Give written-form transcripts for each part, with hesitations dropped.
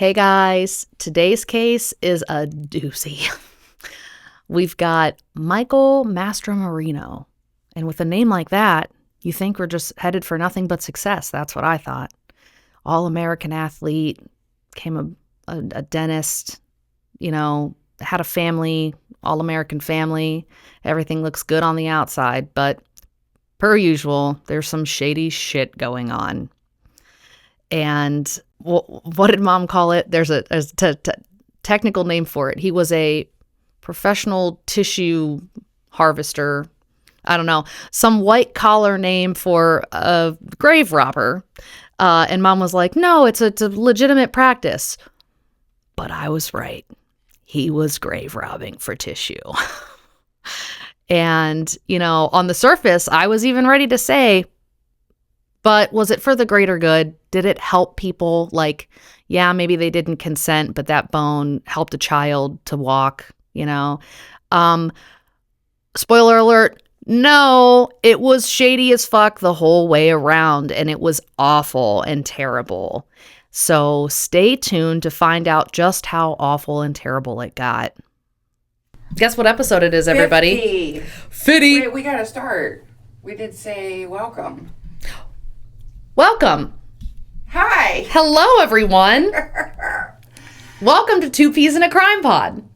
Hey guys, today's case is a doozy. We've got Michael Mastromarino. And with a name like that, you think we're just headed for nothing but success. That's what I thought. All-American athlete, became a dentist, had a family, all-American family. Everything looks good on the outside, but per usual, there's some shady shit going on. And what did Mom call it? There's a technical name for it. He was a professional tissue harvester. I don't know. Some white collar name for a grave robber. And Mom was like, no, it's a legitimate practice. But I was right. He was grave robbing for tissue. And, on the surface, I was even ready to say, but was it for the greater good? Did it help people? Yeah, maybe they didn't consent, but that bone helped a child to walk, Spoiler alert, no, it was shady as fuck the whole way around, and it was awful and terrible. So stay tuned to find out just how awful and terrible it got. Guess what episode it is, everybody? 50. Wait, we gotta start. We did say welcome. Welcome. Hi. Hello, everyone. Welcome to Two Peas in a Crime Pod.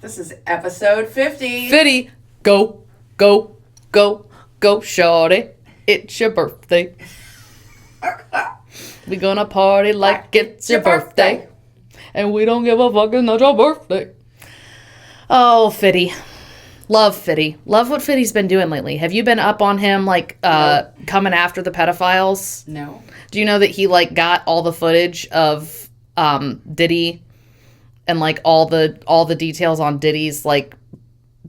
This is episode 50. 50. Go, go, go, go, shorty. It's your birthday. We gonna party like it's your birthday. And we don't give a fuck, it's not your birthday. Oh, Fitty. Love Fitty. Love what Fitty's been doing lately. Have you been up on him, No. coming after the pedophiles? No. Do you know that he, got all the footage of Diddy and, all the details on Diddy's,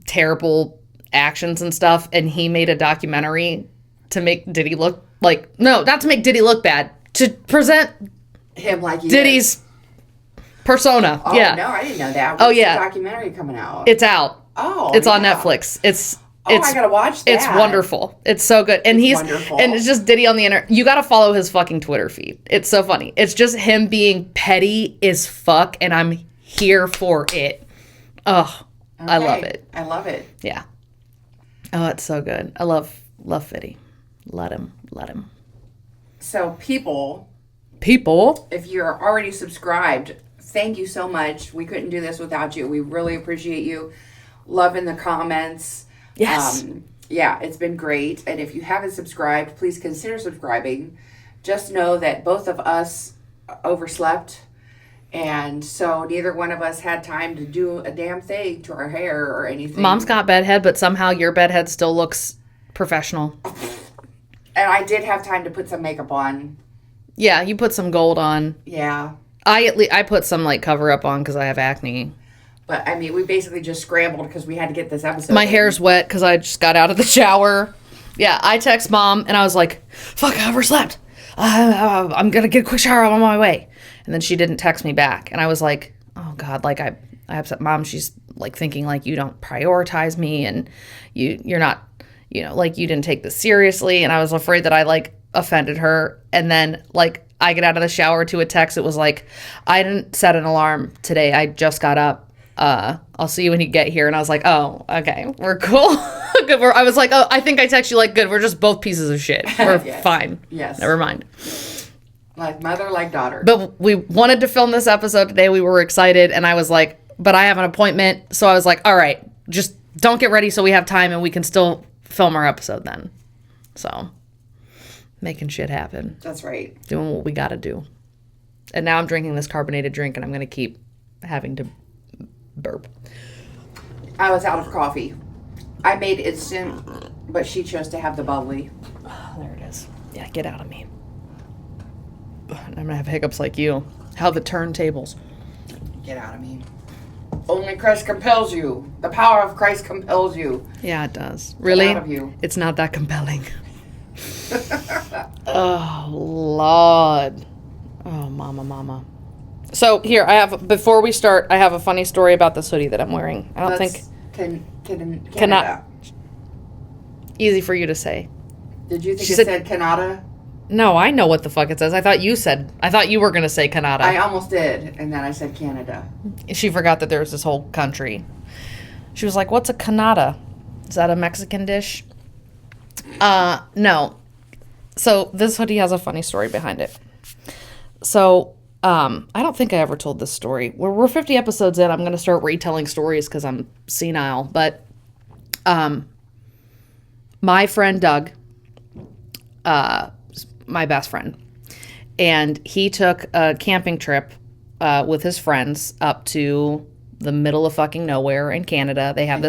terrible actions and stuff, and he made a documentary to make Diddy look no, not to make Diddy look bad, to present Him like he Diddy's is. persona. Oh, yeah. no, I didn't know that. Oh, When's yeah. the documentary coming out? It's out. Oh, It's on yeah. Netflix. It's I gotta watch that. It's wonderful. It's so good. And It's wonderful. and it's just Diddy on the internet. You gotta follow his fucking Twitter feed. It's so funny. It's just him being petty as fuck, and I'm here for it. Oh, Okay. I love it. I love it. Yeah. Oh, it's so good. I love Fitty. Let him. So people, People. if you're already subscribed, thank you so much. We couldn't do this without you. We really appreciate you. Loving the comments. Yes. Yeah, it's been great. And if you haven't subscribed, please consider subscribing. Just know that both of us overslept. And so neither one of us had time to do a damn thing to our hair or anything. Mom's got bedhead, but somehow your bedhead still looks professional. And I did have time to put some makeup on. Yeah, you put some gold on. Yeah. I put some cover up on because I have acne. But, I mean, we basically just scrambled because we had to get this episode. My in. hair's wet because I just got out of the shower. Yeah, I text Mom and I was like, fuck, I overslept. I'm going to get a quick shower. I'm on my way. And then she didn't text me back. And I was like, oh, God, I upset Mom. She's thinking you don't prioritize me and you're not, you didn't take this seriously. And I was afraid that I offended her. And then I get out of the shower to a text. It was I didn't set an alarm today. I just got up. I'll see you when you get here. And I was like, oh, okay, we're cool. Good. I was like, oh, I think I text you good. We're just both pieces of shit. We're Yes. fine. Yes. Never mind. Like mother, like daughter. But we wanted to film this episode today. We were excited. And I was like, but I have an appointment. So I was like, all right, just don't get ready so we have time and we can still film our episode then. So making shit happen. That's right. Doing what we got to do. And now I'm drinking this carbonated drink and I'm going to keep having to burp. I was out of coffee. I made instant, but she chose to have the bubbly. Oh, there it is. Yeah, get out of me. I'm going to have hiccups like you. How the turntables. Get out of me. Only Christ compels you. The power of Christ compels you. Yeah, it does. Really? Get out of you. It's not that compelling. Oh, Lord. Oh, mama. So here, before we start, I have a funny story about this hoodie that I'm wearing. I don't think Canada. Cannot. Easy for you to say. Did you think She it said- said Canada? No, I know what the fuck it says. I thought you were going to say Canada. I almost did, and then I said Canada. She forgot that there was this whole country. She was like, what's a Canada? Is that a Mexican dish? No. So this hoodie has a funny story behind it. So I don't think I ever told this story. We're 50 episodes in. I'm going to start retelling stories because I'm senile. But my friend Doug, my best friend, and he took a camping trip with his friends up to the middle of fucking nowhere in Canada. They have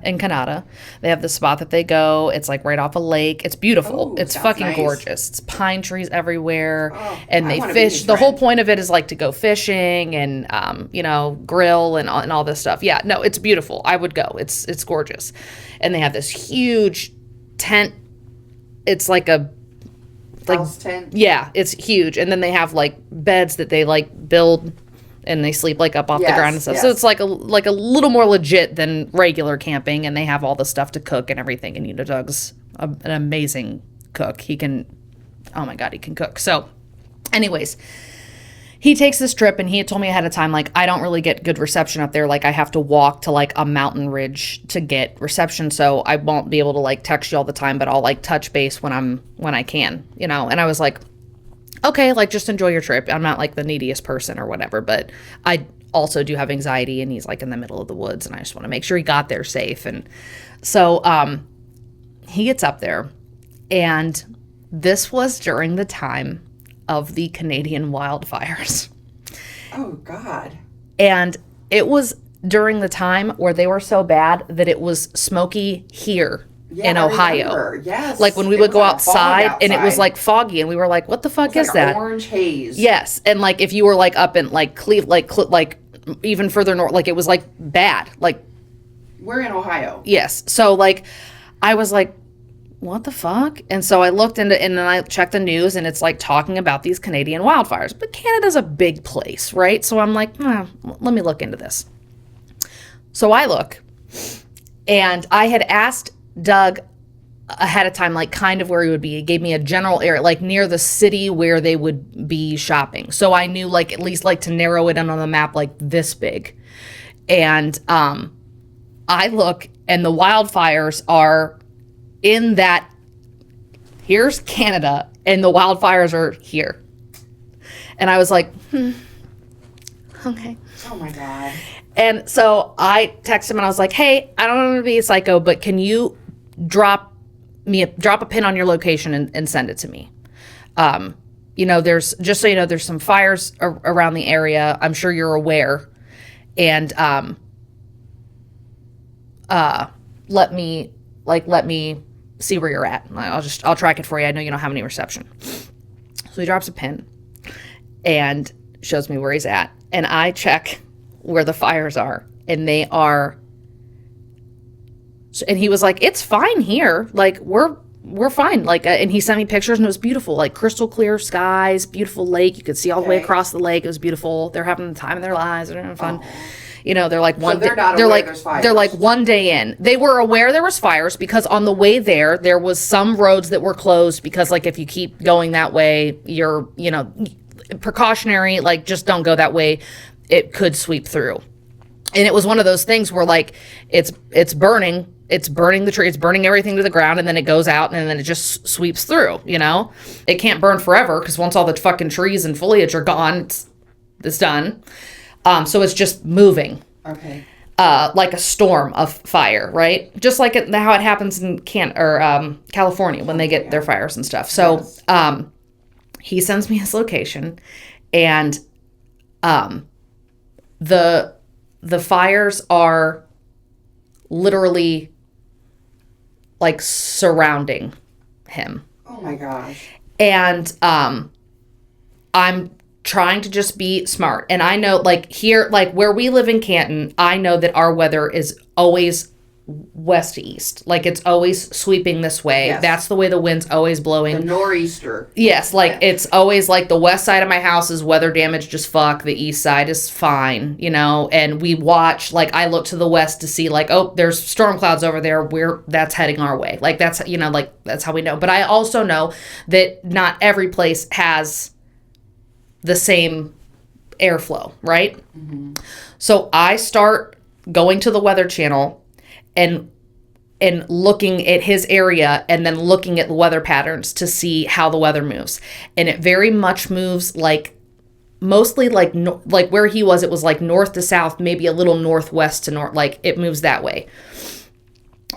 in Canada. They have this spot that they go. It's like right off a lake. It's beautiful. It's fucking nice. Gorgeous. It's pine trees everywhere, and they fish. The whole point of it is like to go fishing and grill and all this stuff. Yeah, no, it's beautiful. I would go. It's gorgeous, and they have this huge tent. It's like a house tent. Yeah, it's huge, and then they have like beds that they like build. And they sleep like up off the ground and stuff. Yes. So it's like a little more legit than regular camping, and they have all the stuff to cook and everything. And Doug's an amazing cook. He can cook. So, anyways, he takes this trip, and he had told me ahead of time, like, I don't really get good reception up there. Like, I have to walk to like a mountain ridge to get reception, so I won't be able to like text you all the time, but I'll like touch base when I can, And I was like, okay, like, just enjoy your trip. I'm not, like, the neediest person or whatever, but I also do have anxiety, and he's, like, in the middle of the woods, and I just want to make sure he got there safe. And so he gets up there, and this was during the time of the Canadian wildfires. Oh, God. And it was during the time where they were so bad that it was smoky here. In Ohio. Yes. Like when we would go outside and it was like foggy and we were like, what the fuck is that? Orange haze. Yes. And like if you were like up in like like even further north, like it was like bad. Like we're in Ohio. Yes. So like I was like, what the fuck? And so I looked into and then I checked the news and it's like talking about these Canadian wildfires. But Canada's a big place, right? So I'm like, let me look into this. So I look, and I had asked Doug ahead of time, like kind of where he would be. He gave me a general area, like near the city where they would be shopping. So I knew like at least like to narrow it in on the map like this big. And I look and the wildfires are in that, here's Canada and the wildfires are here. And I was like, okay. Oh my God. And so I texted him and I was like, hey, I don't want to be a psycho, but can you drop a pin on your location and send it to me? There's, just so you know, there's some fires around the area. I'm sure you're aware. And let me see where you're at. I'll track it for you. I know you don't have any reception. So he drops a pin and shows me where he's at. And I check where the fires are, and they are, and he was like, it's fine here. Like, we're fine. Like, and he sent me pictures, and it was beautiful, like crystal clear skies, beautiful lake. You could see all the way across the lake. It was beautiful. They're having the time of their lives. They're having fun. They're like they're like one day in. They were aware there was fires because on the way there was some roads that were closed because like if you keep going that way, you're, precautionary, like just don't go that way. It could sweep through. And it was one of those things where like it's burning the tree, it's burning everything to the ground, and then it goes out and then it just sweeps through, It can't burn forever because once all the fucking trees and foliage are gone, it's done. So it's just moving. Okay. Like a storm of fire, right? Just like how it happens in California when they get their fires and stuff. So he sends me his location, and the fires are literally like surrounding him. Oh my gosh. And I'm trying to just be smart. And I know like here, like where we live in Canton, I know that our weather is always west to east. Like it's always sweeping this way. Yes. That's the way the wind's always blowing. The nor'easter. Yes, like it's always like the west side of my house is weather damaged as fuck. The east side is fine, you know. And we watch, like I look to the west to see like, oh, there's storm clouds over there. That's heading our way. Like that's, you know, like that's how we know. But I also know that not every place has the same airflow, right? Mm-hmm. So I start going to the Weather Channel and looking at his area and then looking at the weather patterns to see how the weather moves. And it very much moves like mostly like like where he was, it was like north to south, maybe a little northwest to north, like it moves that way.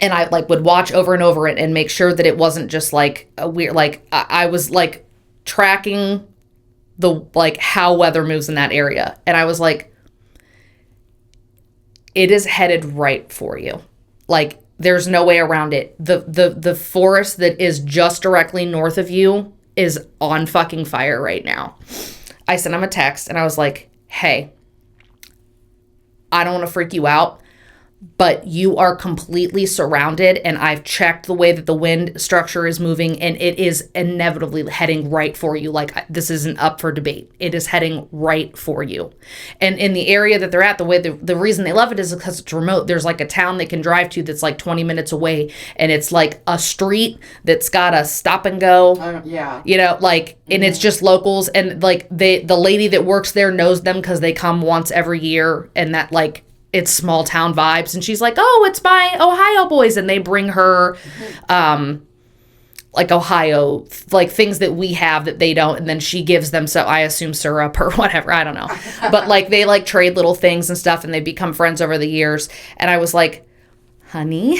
And I like would watch over and over it and make sure that it wasn't just like a weird, like I was like tracking the like how weather moves in that area. And I was like, it is headed right for you. Like there's no way around it. The forest that is just directly north of you is on fucking fire right now. I sent him a text and I was like, hey, I don't want to freak you out, but you are completely surrounded and I've checked the way that the wind structure is moving and it is inevitably heading right for you. Like this isn't up for debate. It is heading right for you. And in the area that they're at, the way the reason they love it is because it's remote. There's like a town they can drive to that's like 20 minutes away and it's like a street that's got a stop and go. Yeah. You know, like, and it's just locals and like the lady that works there knows them because they come once every year and that like, it's small town vibes. And she's like, oh, it's my Ohio boys. And they bring her, like Ohio, like things that we have that they don't. And then she gives them, so I assume syrup or whatever. I don't know. But like they like trade little things and stuff and they become friends over the years. And I was like, honey,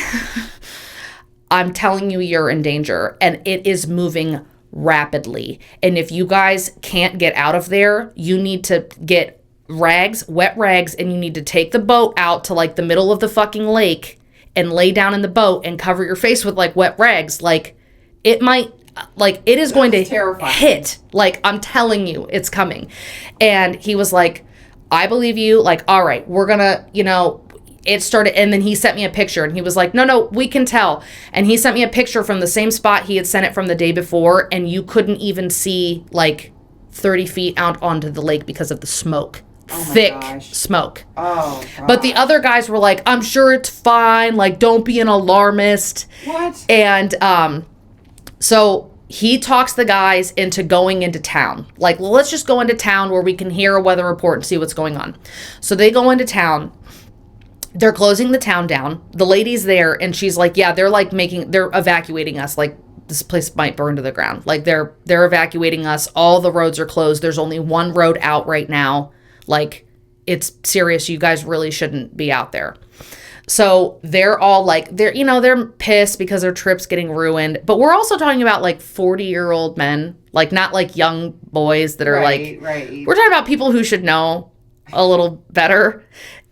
I'm telling you, you're in danger. And it is moving rapidly. And if you guys can't get out of there, you need to get wet rags, and you need to take the boat out to like the middle of the fucking lake and lay down in the boat and cover your face with like wet rags. Like it might, like it is going to hit. Like I'm telling you, it's coming. And he was like, I believe you. Like, all right, we're gonna, you know, it started. And then he sent me a picture and he was like, no, we can tell. And he sent me a picture from the same spot he had sent it from the day before. And you couldn't even see like 30 feet out onto the lake because of the smoke. Thick smoke. Oh, gosh. But the other guys were like, I'm sure it's fine. Like, don't be an alarmist. What? And so he talks the guys into going into town. Like, well, let's just go into town where we can hear a weather report and see what's going on. So they go into town. They're closing the town down. The lady's there, and she's like, yeah, they're evacuating us. Like, this place might burn to the ground. Like, they're evacuating us. All the roads are closed. There's only one road out right now. Like, it's serious. You guys really shouldn't be out there. So they're all like, they're pissed because their trip's getting ruined. But we're also talking about like 40-year-old men, like not like young boys that are right. We're talking about people who should know a little better.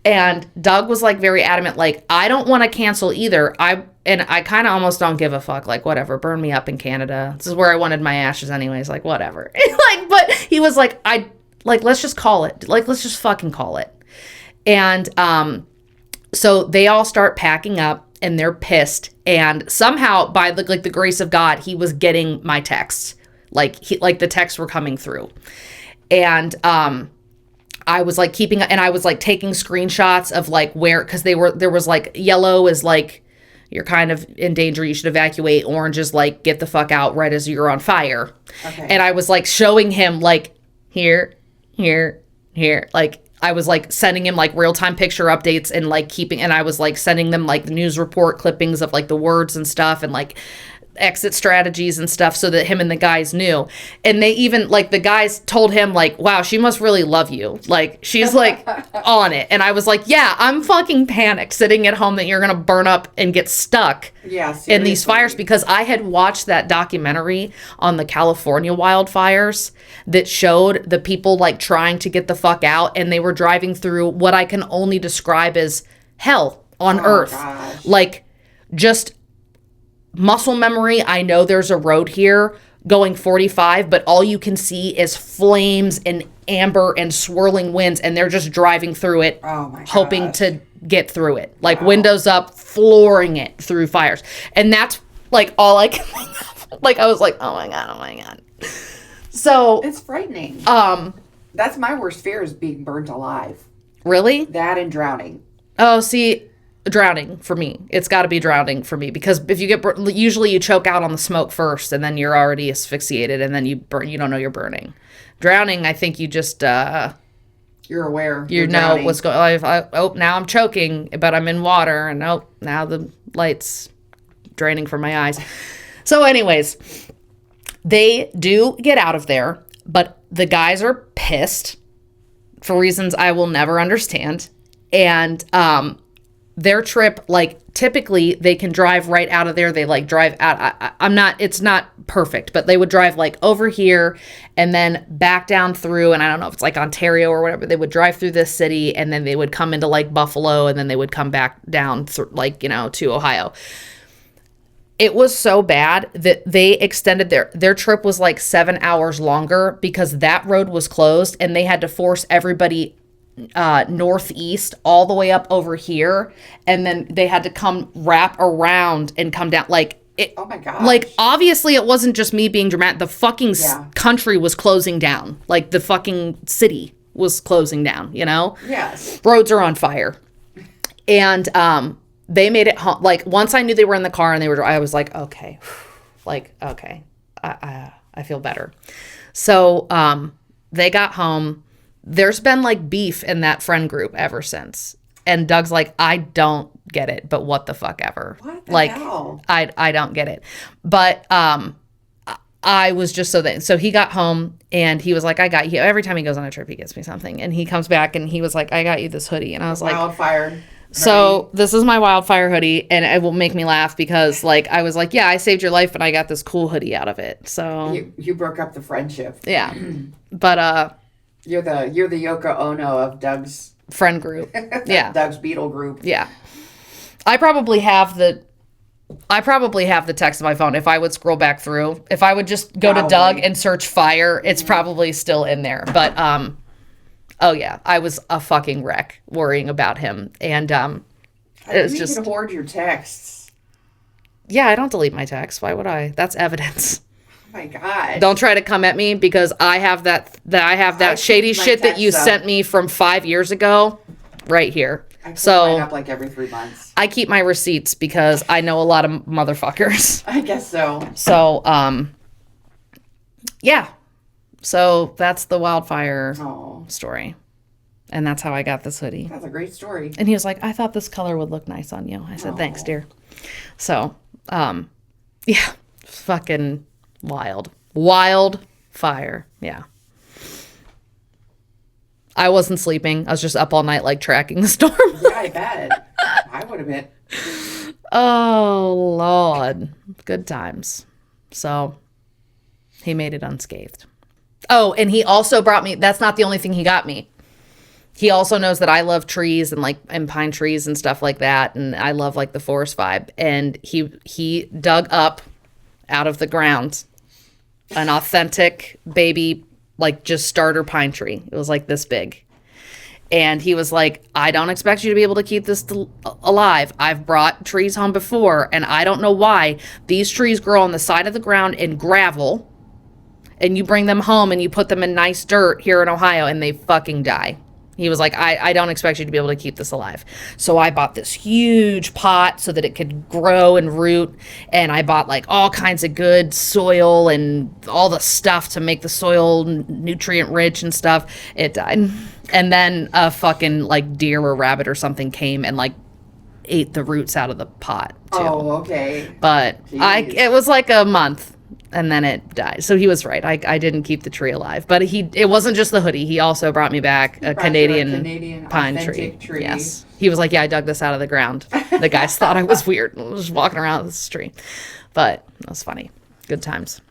And Doug was like very adamant, like, I don't want to cancel either. I kind of almost don't give a fuck. Like, whatever, burn me up in Canada. This is where I wanted my ashes anyways. Like, whatever. Like, but he was like, let's just call it. Like, let's just fucking call it. And so they all start packing up and they're pissed. And somehow, by the grace of God, he was getting my texts. Like the texts were coming through. And I was like I was like taking screenshots of like where, because there was like yellow is like you're kind of in danger, you should evacuate. Orange is like get the fuck out, red is you're on fire. Okay. And I was like showing him like here. Like I was like sending him like real-time picture updates and like and I was like sending them like the news report clippings of like the words and stuff and like exit strategies and stuff so that him and the guys knew. And they even like the guys told him like, wow, she must really love you. Like she's like on it. And I was like, yeah, I'm fucking panicked sitting at home that you're going to burn up and get stuck in these fires, because I had watched that documentary on the California wildfires that showed the people like trying to get the fuck out, and they were driving through what I can only describe as hell on earth. Gosh. Like just muscle memory. I know there's a road here going 45, but all you can see is flames and amber and swirling winds, and they're just driving through it, hoping to get through it. Like windows up, flooring it through fires. And that's like all I can think of. Like I was like, oh my God. So it's frightening. That's my worst fear is being burnt alive. Really? That and drowning. Oh, see, drowning for me. It's got to be drowning for me because if you get usually you choke out on the smoke first and then you're already asphyxiated and then you burn. You don't know you're burning. Drowning, I think you just you're aware. You know drowning. What's going. Oh, now I'm choking, but I'm in water, and oh, now the light's draining from my eyes. So, anyways, they do get out of there, but the guys are pissed for reasons I will never understand. And their trip, like, typically they can drive right out of there. They like drive out. It's not perfect, but they would drive like over here and then back down through. And I don't know if it's like Ontario or whatever. They would drive through this city and then they would come into like Buffalo and then they would come back down like, to Ohio. It was so bad that they extended their trip was like 7 hours longer because that road was closed and they had to force everybody northeast all the way up over here, and then they had to come wrap around and come down like it. Oh my god! Like obviously it wasn't just me being dramatic. The fucking country was closing down. Like the fucking city was closing down. Yes. Roads are on fire, and they made it home. Like once I knew they were in the car and I was like, okay, okay, I feel better. So they got home. There's been like beef in that friend group ever since. And Doug's like, I don't get it, but what the fuck ever. What the hell? I don't get it. But I was just so he got home and he was like, I got you. Every time he goes on a trip, he gets me something. And he comes back and he was like, I got you this hoodie. And I was like, Wildfire. So this is my wildfire hoodie, and it will make me laugh because like I was like, yeah, I saved your life and I got this cool hoodie out of it. So you broke up the friendship. Yeah. But You're the Yoko Ono of Doug's friend group. Yeah. Doug's Beetle group. Yeah. I probably have the text on my phone. If I would scroll back through, if I would just go to Doug and search fire, it's probably still in there. But oh yeah, I was a fucking wreck worrying about him. And it was just you can hoard your texts. Yeah, I don't delete my texts. Why would I? That's evidence. My God. Don't try to come at me because I have that shady shit that you sent me from 5 years ago right here. I put mine up like every 3 months. I keep my receipts because I know a lot of motherfuckers. I guess so. So, yeah. So that's the wildfire story. And that's how I got this hoodie. That's a great story. And he was like, I thought this color would look nice on you. I said, thanks, dear. So, yeah, fucking wildfire. Yeah. I wasn't sleeping. I was just up all night, like tracking the storm. Yeah, I bet. I would have been. Oh, Lord. Good times. So he made it unscathed. Oh, and he also brought me, that's not the only thing he got me. He also knows that I love trees and pine trees and stuff like that. And I love like the forest vibe. And he dug up out of the ground an authentic baby, like just starter pine tree. It was like this big. And he was like, I don't expect you to be able to keep this alive. I've brought trees home before, and I don't know why. These trees grow on the side of the ground in gravel, and you bring them home and you put them in nice dirt here in Ohio, and they fucking die. He was like, I don't expect you to be able to keep this alive. So I bought this huge pot so that it could grow and root. And I bought like all kinds of good soil and all the stuff to make the soil nutrient rich and stuff. It died. And then a fucking like deer or rabbit or something came and like ate the roots out of the pot too. Oh, okay. But it was like a month. And then it died. So he was right. I didn't keep the tree alive. But it wasn't just the hoodie. He also brought me back a Canadian pine tree. Yes. He was like, yeah, I dug this out of the ground. The guys thought I was weird. I was just walking around with this tree. But it was funny. Good times.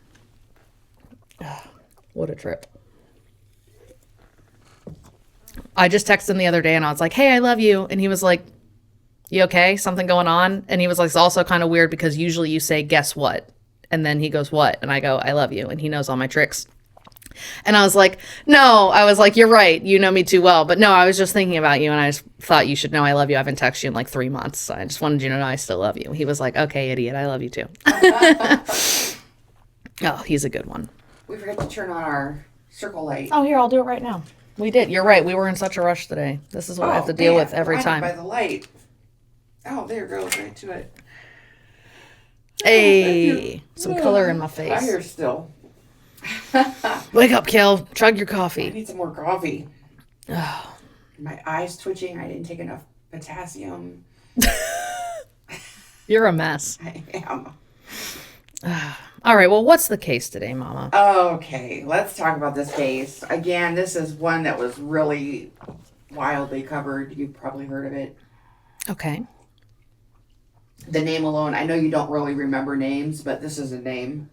What a trip. I just texted him the other day and I was like, hey, I love you. And he was like, you okay? Something going on? And he was like, it's also kind of weird because usually you say, guess what? And then he goes, what? And I go, I love you. And he knows all my tricks. And I was like, no, I was like, you're right. You know me too well. But no, I was just thinking about you and I just thought you should know I love you. I haven't texted you in like 3 months. So I just wanted you to know I still love you. He was like, okay, idiot. I love you too. Oh, he's a good one. We forgot to turn on our circle light. Oh, here, I'll do it right now. We did. You're right. We were in such a rush today. This is what I have to deal with every time. By the light. Oh, there it goes right to it. Hey, some color in my face. I hear still. Wake up, Kel. Chug your I coffee. need some more coffee. Oh. My eyes twitching. I didn't take enough potassium. You're a mess. I am. All right. Well, what's the case today, Mama? Okay, let's talk about this case. Again, this is one that was really wildly covered. You've probably heard of it. Okay. The name alone, I know you don't really remember names, but this is a name.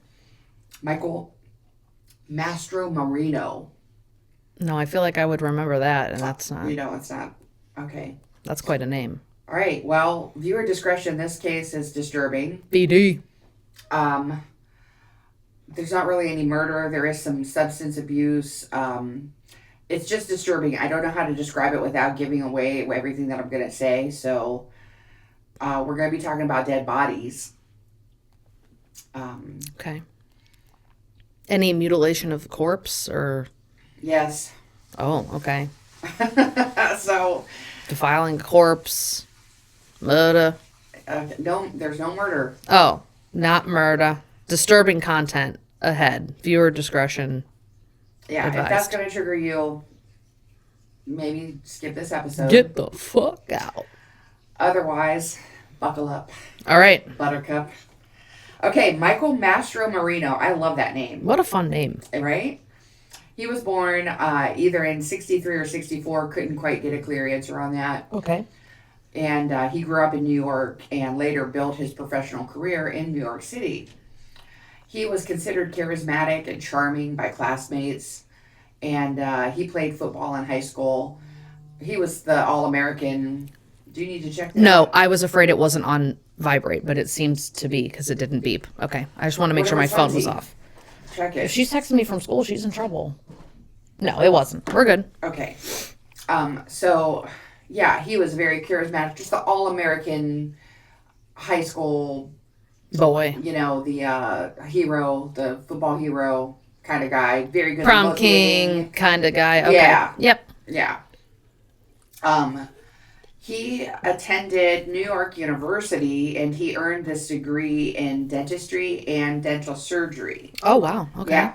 Michael Mastromarino. No, I feel like I would remember that, and that's not. You know, it's not. Okay. That's quite a name. All right. Well, viewer discretion. This case is disturbing. BD. There's not really any murder. There is some substance abuse. It's just disturbing. I don't know how to describe it without giving away everything that I'm going to say. So we're going to be talking about dead bodies. Okay. Any mutilation of the corpse or? Yes. Oh, okay. So. Defiling a corpse. Murder. No, there's no murder. Oh, not murder. Disturbing content ahead. Viewer discretion. Yeah, advised. If that's going to trigger you, maybe skip this episode. Get the fuck out. Otherwise, buckle up. All right. Buttercup. Okay, Michael Mastromarino. I love that name. What a fun name. Right? He was born either in 63 or 64. Couldn't quite get a clear answer on that. Okay. And he grew up in New York and later built his professional career in New York City. He was considered charismatic and charming by classmates. And he played football in high school. He was the All-American. Do you need to check that? No, I was afraid it wasn't on vibrate, but it seems to be because it didn't beep. Okay. I just want to make sure my phone was off. Check it. If she's texting me from school, she's in trouble. No, it wasn't. We're good. Okay. So, yeah, he was very charismatic. Just the all-American high school boy. You know, the hero, the football hero kind of guy. Very good. Prom king kind of guy. Okay. Yeah. Yep. Yeah. He attended New York University and he earned this degree in dentistry and dental surgery. Oh, wow. Okay. Yeah.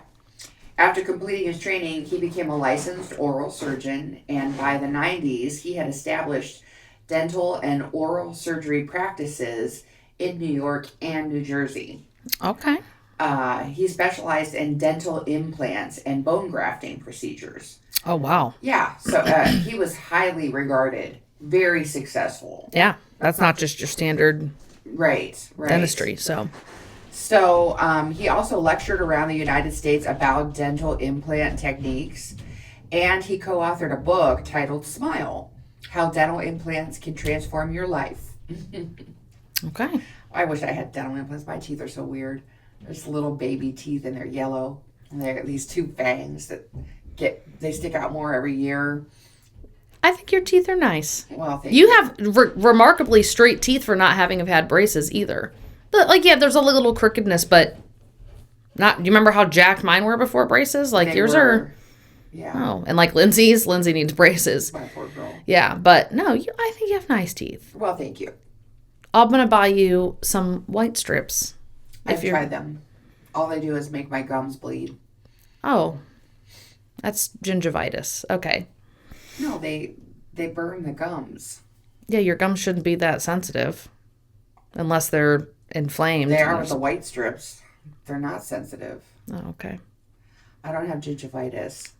After completing his training, he became a licensed oral surgeon, and by the 90s, he had established dental and oral surgery practices in New York and New Jersey. Okay. He specialized in dental implants and bone grafting procedures. Oh, wow. Yeah, so he was highly regarded, very successful. Yeah, that's not just your standard dentistry, so... So he also lectured around the United States about dental implant techniques, and he co-authored a book titled Smile, How Dental Implants Can Transform Your Life. Okay. I wish I had dental implants. My teeth are so weird. There's little baby teeth and they're yellow, and they got these two fangs that they stick out more every year. I think your teeth are nice. Well, thank you. You have remarkably straight teeth for not having had braces either. But, like, yeah, there's a little crookedness, but not... You remember how jacked mine were before braces? Like, yours are... Yeah. Oh, and like Lindsay's. Lindsay needs braces. My poor girl. Yeah, but no, I think you have nice teeth. Well, thank you. I'm going to buy you some white strips. I've tried them. All they do is make my gums bleed. Oh, that's gingivitis. Okay. No, they burn the gums. Yeah, your gums shouldn't be that sensitive. Unless they're inflamed. They are with the white strips. They're not sensitive. Oh, okay. I don't have gingivitis.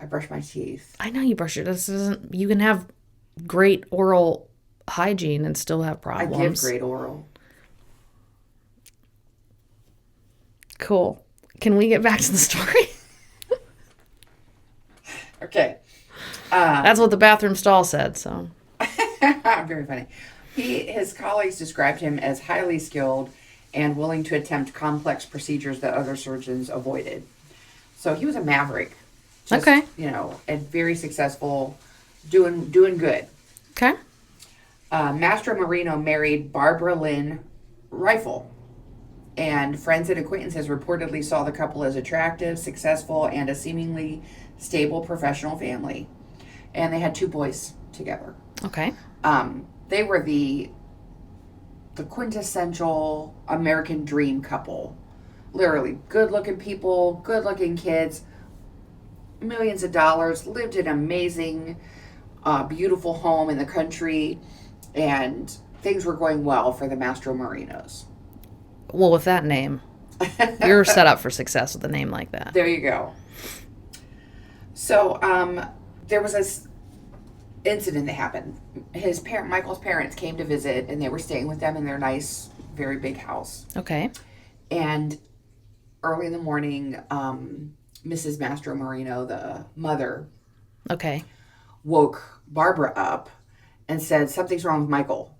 I brush my teeth. I know you brush your teeth. You can have great oral hygiene and still have problems. I give great oral. Cool. Can we get back to the story? Okay. That's what the bathroom stall said, so. Very funny. His colleagues described him as highly skilled and willing to attempt complex procedures that other surgeons avoided. So he was a maverick. Just, Okay. And very successful, doing good. Okay. Mastromarino married Barbara Lynn Rifle, and friends and acquaintances reportedly saw the couple as attractive, successful, and a seemingly stable professional family. And they had 2 boys together. Okay. They were the quintessential American dream couple. Literally, good-looking people, good-looking kids, millions of dollars, lived in an amazing, beautiful home in the country, and things were going well for the Mastromarinos. Well, with that name, you're set up for success with a name like that. There you go. So, there was this incident that happened. Michael's parents came to visit, and they were staying with them in their nice, very big house. Okay. And early in the morning, Mrs. Mastromarino, the mother, Okay. woke Barbara up and said, something's wrong with Michael.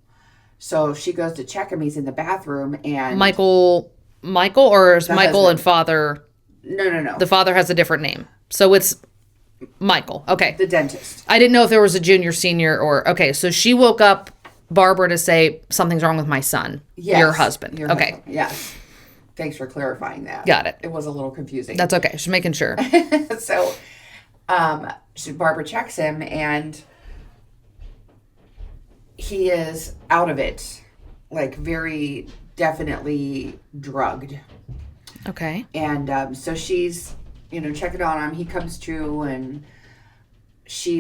So she goes to check him. He's in the bathroom, and Michael, or is The Michael husband. and father? No. The father has a different name, so it's Michael. Okay. The dentist. I didn't know if there was a junior, senior, or okay. So she woke up Barbara to say something's wrong with my son, Yes, your husband. your Okay. husband. Yes. Thanks for clarifying that. Got it. It was a little confusing. That's okay. Just making sure. So, Barbara checks him, and he is out of it, like very definitely drugged. Okay. And so she's, checking on him. He comes to, and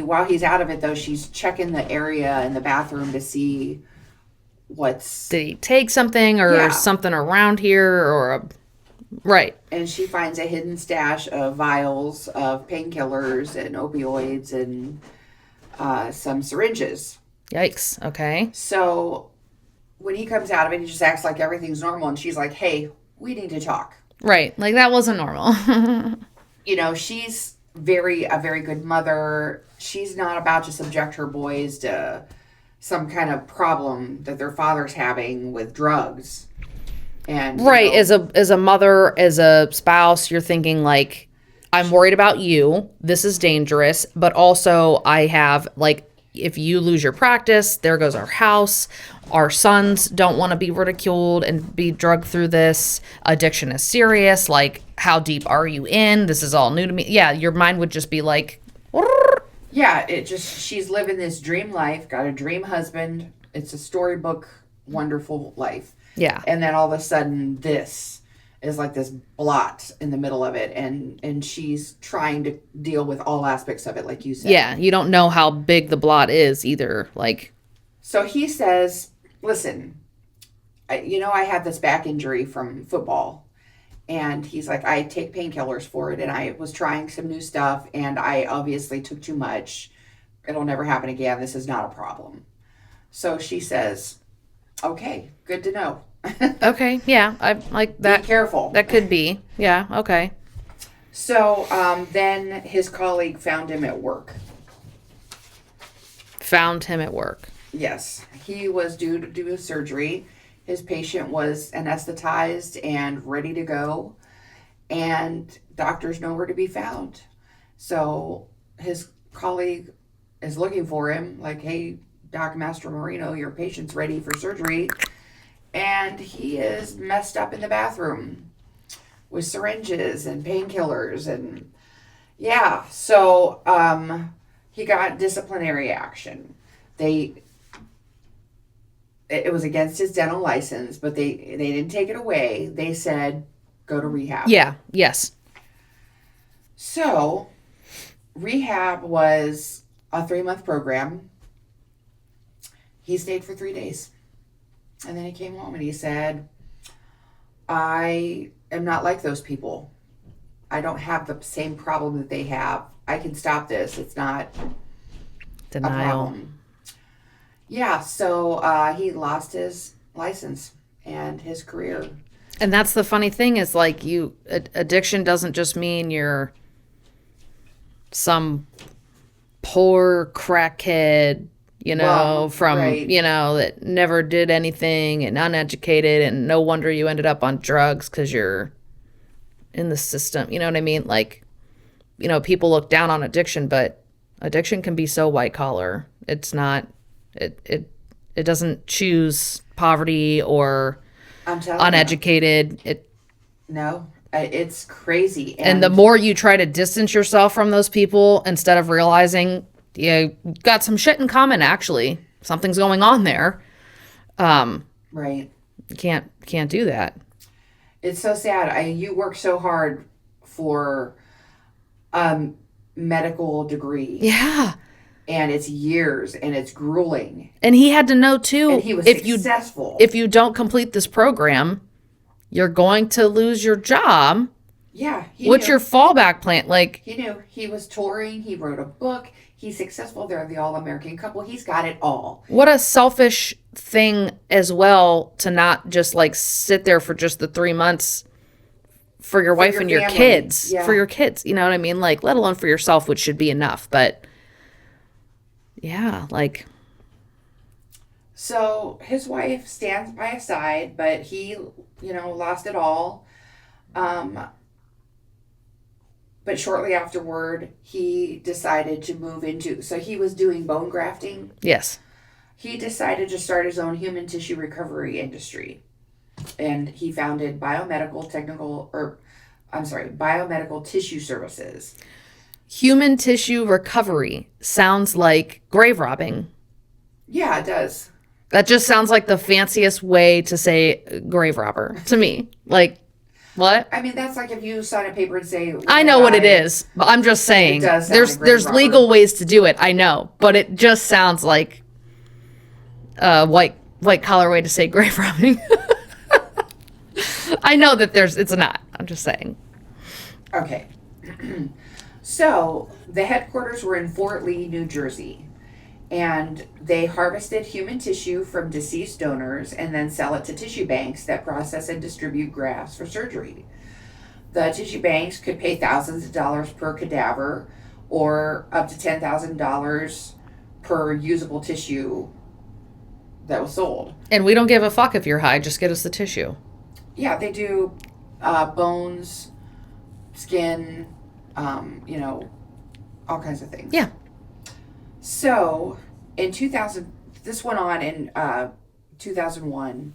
while he's out of it, though, she's checking the area in the bathroom to see what's. Did he take something or Yeah. something around here or a. Right. And she finds a hidden stash of vials of painkillers and opioids and some syringes. Yikes. Okay. So when he comes out of it, he just acts like everything's normal. And she's like, hey, we need to talk. Right. Like that wasn't normal. She's a very good mother. She's not about to subject her boys to some kind of problem that their father's having with drugs. And Right. As a mother, as a spouse, you're thinking like, I'm worried about you. This is dangerous. But also I have like, if you lose your practice, there goes our house. Our sons don't want to be ridiculed and be drugged through this. Addiction is serious. Like, how deep are you in? This is all new to me. Yeah, your mind would just be like, yeah, she's living this dream life, got a dream husband. It's a storybook, wonderful life. yeah. And then all of a sudden this is like this blot in the middle of it, and she's trying to deal with all aspects of it, like you said. Yeah, you don't know how big the blot is either. Like, So he says, listen, I had this back injury from football. And he's like, I take painkillers for it, and I was trying some new stuff, and I obviously took too much. It'll never happen again. This is not a problem. So she says, okay, good to know. okay, yeah, I like that. Be careful. That could be. Yeah, okay. So then his colleague found him at work. Found him at work. Yes, he was due to do a surgery. His patient was anesthetized and ready to go, and doctor's nowhere to be found. So his colleague is looking for him, like, hey, Doc Mastromarino, your patient's ready for surgery. And he is messed up in the bathroom with syringes and painkillers. And yeah, so he got disciplinary action. It was against his dental license, but they didn't take it away. They said, go to rehab. Yeah, yes. So rehab was a 3-month program. He stayed for 3 days. And then he came home and he said, I am not like those people. I don't have the same problem that they have. I can stop this. It's not a Denial. problem. Yeah, so he lost his license and his career. And that's the funny thing is like addiction doesn't just mean you're some poor crackhead, Well, from, right. That never did anything and uneducated, and no wonder you ended up on drugs because you're in the system. You know what I mean? Like, people look down on addiction, but addiction can be so white collar. It's not, it doesn't choose poverty or I'm telling uneducated. No, it's crazy. And the more you try to distance yourself from those people instead of realizing you got some shit in common, actually, something's going on there. Right. You can't do that. It's so sad. You work so hard for medical degree. Yeah. And it's years and it's grueling. And he had to know too, and he was successful. If you don't complete this program, you're going to lose your job. Yeah. What's your fallback plan? Like, he knew. He was touring. He wrote a book. He's successful. They're the all-American couple. He's got it all. What a selfish thing as well to not just like sit there for just the 3 months for your wife and your kids. Yeah. For your kids. You know what I mean? Like, let alone for yourself, which should be enough. But yeah, like. So his wife stands by his side, but he, lost it all. But shortly afterward, he decided to move into, so he was doing bone grafting. Yes. He decided to start his own human tissue recovery industry. And he founded Biomedical Tissue Services. Human tissue recovery sounds like grave robbing. Yeah, it does. That just sounds like the fanciest way to say grave robber to me. Like, what? I mean, that's like if you sign a paper and say, I know what it is, but I'm just saying there's legal ways to do it. I know, but it just sounds like a white collar way to say grave robbing. I know that it's not. I'm just saying. Okay. So the headquarters were in Fort Lee, New Jersey. And they harvested human tissue from deceased donors and then sell it to tissue banks that process and distribute grafts for surgery. The tissue banks could pay thousands of dollars per cadaver or up to $10,000 per usable tissue that was sold. And we don't give a fuck if you're high, just get us the tissue. Yeah, they do bones, skin, all kinds of things. Yeah. So, in 2000, this went on in 2001.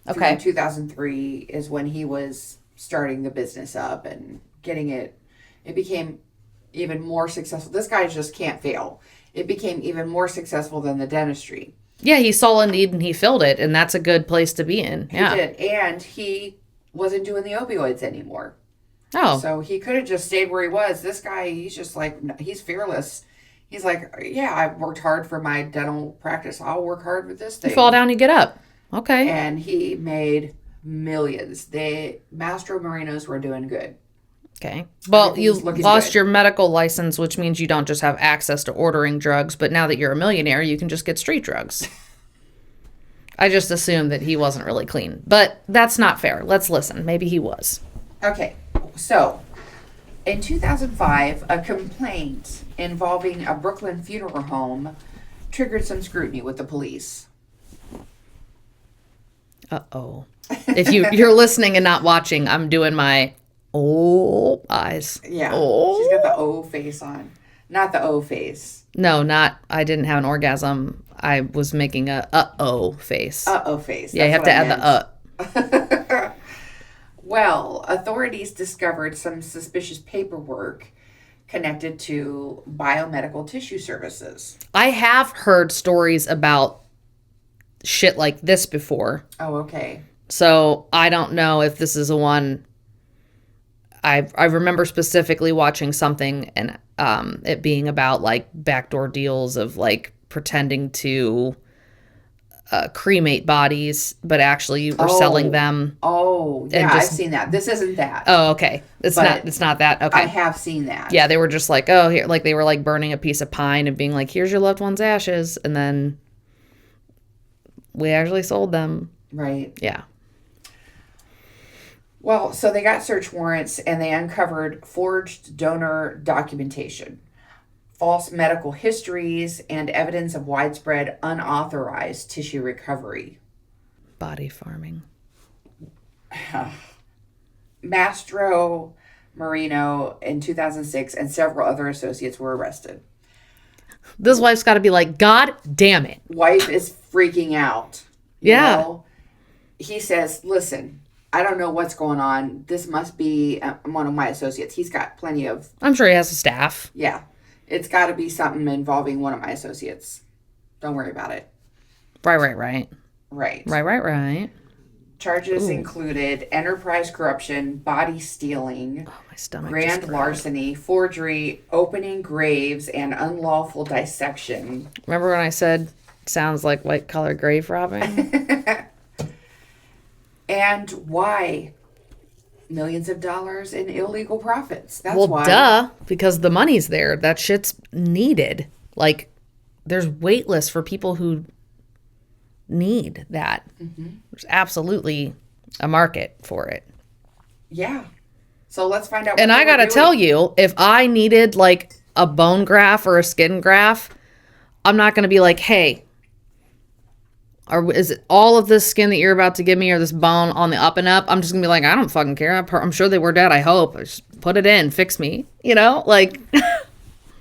Okay. 2003 is when he was starting the business up and getting it. It became even more successful. This guy just can't fail. It became even more successful than the dentistry. Yeah, he saw a need and he filled it, and that's a good place to be in. Yeah. He did. And he wasn't doing the opioids anymore. Oh. So he could have just stayed where he was. This guy, he's just like, he's fearless. He's like, yeah, I've worked hard for my dental practice. I'll work hard with this thing. You fall down, you get up. Okay. And he made millions. Mastromarinos were doing good. Okay. Well, you lost your medical license, which means you don't just have access to ordering drugs, but now that you're a millionaire, you can just get street drugs. I just assumed that he wasn't really clean, but that's not fair. Let's listen. Maybe he was. Okay. So, in 2005, a complaint involving a Brooklyn funeral home triggered some scrutiny with the police. Uh-oh. If you're listening and not watching, I'm doing my eyes. Yeah. Oh. She's got the O face on. Not the O face. No, I didn't have an orgasm. I was making a uh-oh face. Uh-oh face. Yeah, you have to add the Well, authorities discovered some suspicious paperwork connected to biomedical tissue services. I have heard stories about shit like this before. Oh, okay. So I don't know if this is a one. I remember specifically watching something and it being about like backdoor deals of like pretending to cremate bodies, but actually you were selling them. Oh, yeah, I've seen that. This isn't that. Oh, okay. It's not that. Okay. I have seen that. Yeah, they were just like, oh, here, like they were like burning a piece of pine and being like, here's your loved one's ashes, and then we actually sold them. Right. Yeah. Well, so they got search warrants and they uncovered forged donor documentation, false medical histories, and evidence of widespread unauthorized tissue recovery. Body farming. Mastromarino Mastromarino in 2006, and several other associates were arrested. This wife's got to be like, God damn it. Wife is freaking out. You Yeah. know? He says, listen, I don't know what's going on. This must be one of my associates. He's got plenty of... I'm sure he has a staff. Yeah. It's got to be something involving one of my associates. Don't worry about it. Right. Right. Right. Charges included enterprise corruption, body stealing, Oh, my stomach grand just larceny, forgery, opening graves, and unlawful dissection. Remember when I said sounds like white collar grave robbing? And why? Millions of dollars in illegal profits. That's Well, why. duh, because the money's there. That shit's needed. Like, there's wait lists for people who need that. There's absolutely a market for it. Yeah. So let's find out. And what I they were gotta doing. tell you, if I needed like a bone graft or a skin graft, I'm not gonna be like, hey, is it all of this skin that you're about to give me or this bone on the up and up? I'm just gonna be like, I don't fucking care. I'm sure they were dead. I hope. Just put it in, fix me. You know, like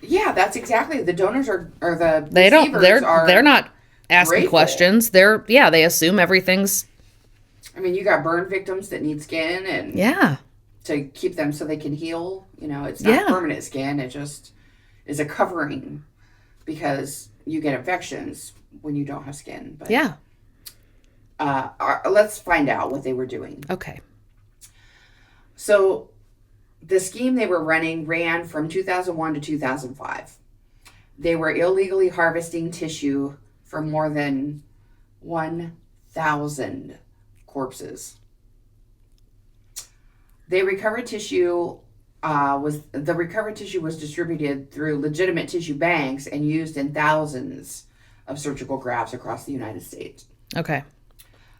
Yeah, that's exactly. The donors are the they don't. receivers They're not asking grateful. questions. They assume everything's I mean, you got burn victims that need skin and yeah. to keep them so they can heal. You know, it's not Yeah. permanent skin. It just is a covering because you get infections when you don't have skin. But Yeah. let's find out what they were doing. Okay. So the scheme they were running ran from 2001 to 2005. They were illegally harvesting tissue from more than 1,000 corpses. They recovered tissue was distributed through legitimate tissue banks and used in thousands of surgical grafts across the United States. Okay.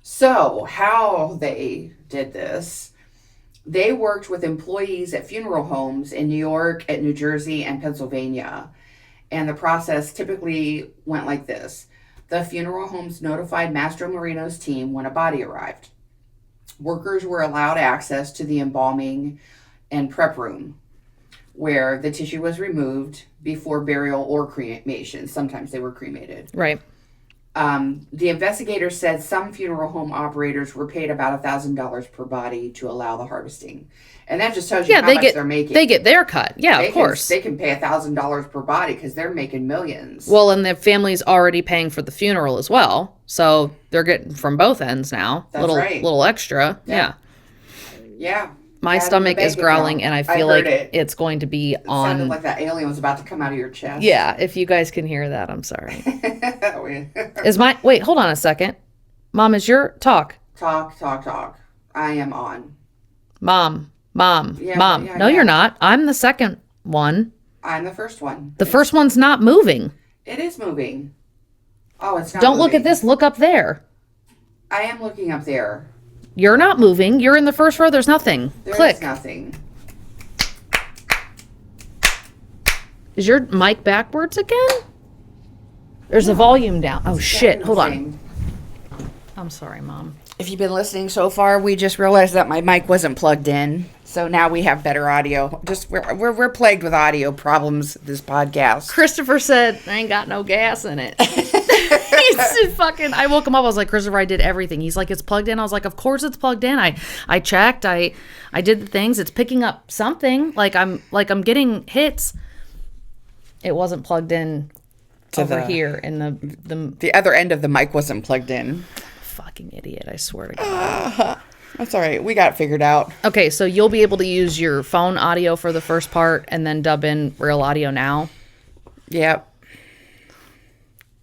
So, how they did this, they worked with employees at funeral homes in New York, at New Jersey, and Pennsylvania. And the process typically went like this. The funeral homes notified Mastromarino's team when a body arrived. Workers were allowed access to the embalming and prep room, where the tissue was removed before burial or cremation. Sometimes they were cremated. Right. The investigators said some funeral home operators were paid about $1,000 per body to allow the harvesting, and that just tells you how much they're making. They get their cut. Yeah, of course. They can pay $1,000 per body because they're making millions. Well, and the family's already paying for the funeral as well, so they're getting from both ends now. That's right. Little extra. Yeah. Yeah. My Add in stomach the is bank growling, account. and I I feel heard like it. it's going to be It sounded on. like that alien was about to come out of your chest. Yeah, if you guys can hear that, I'm sorry. Talk. Wait, hold on a second. Mom, is your talk? Talk. I am on. Mom. Yeah, Mom. yeah, No, yeah. you're not. I'm the second one. I'm the first one. The first one's not moving. It is moving. Oh, it's not Don't look at moving. this. Look up there. I am looking up there. You're not moving. You're in the first row. There's nothing. There Click. is nothing. Is your mic backwards again? There's a volume down. Oh, shit. Hold on. Thing. I'm sorry, Mom. If you've been listening so far, we just realized that my mic wasn't plugged in. So now we have better audio. Just we're plagued with audio problems this podcast. Christopher said, I ain't got no gas in it. He's fucking, I woke him up. I was like, Christopher, I did everything. He's like, it's plugged in. I was like, of course it's plugged in. I checked. I did the things. It's picking up something. I'm getting hits. It wasn't plugged in over here in The other end of the mic wasn't plugged in. fucking idiot. I swear to God. That's all right. We got it figured out. Okay, so you'll be able to use your phone audio for the first part and then dub in real audio now. Yep.